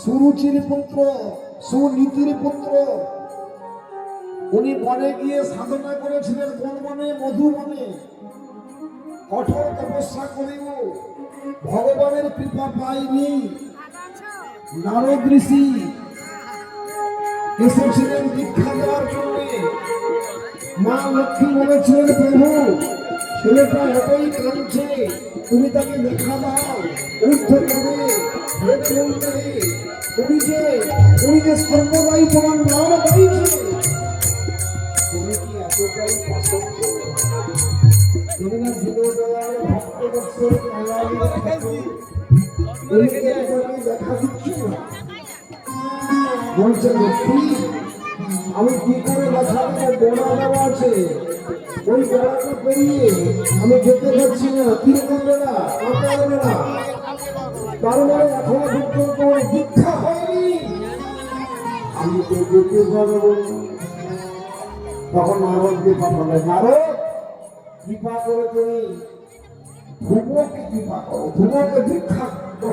সুরুচির পুত্র, সুনীতির পুত্র। উনি বনে গিয়ে সাধনা করেছিলেন, কোন বনে? মধুবনে। কঠোর তপস্যা করেও ভগবানের কৃপা পাইনি। নারদ ঋষি এসেছিলেন দীক্ষা দেওয়ার জন্য। মা লক্ষ্মী বলেছিলেন, প্রভু ছেলেটা এতই কাঁদছে, তুমি তাকে দেখা দাও, উদ্ধার করে তুমি যে সর্বদাই তোমার নাম গাইছে, তুমি কি এতটাই পছন্দ? তুমি না দীনদয়াল ভক্তবৎসল দয়ালুর ঠাকুর, তুমি কি এতটাই দেখা দিচ্ছ না? বলছে, লক্ষ্মী আমি কি করে দেখা দেবো? গোড়া দেওয়া আছে, ওই গোড়াটা পেরিয়ে আমি যেতে পারছি না। কিরকম বেড়া? কাঁটা বেড়া। তার মানে এখনো পর্যন্ত দীক্ষা হয়নি, আমি তো যেতে পারবো না। তখন নারদকে পাঠালে, নারদ কৃপা করে তুমি ধ্রুবকে কৃপা করো, ধ্রুবকে দীক্ষা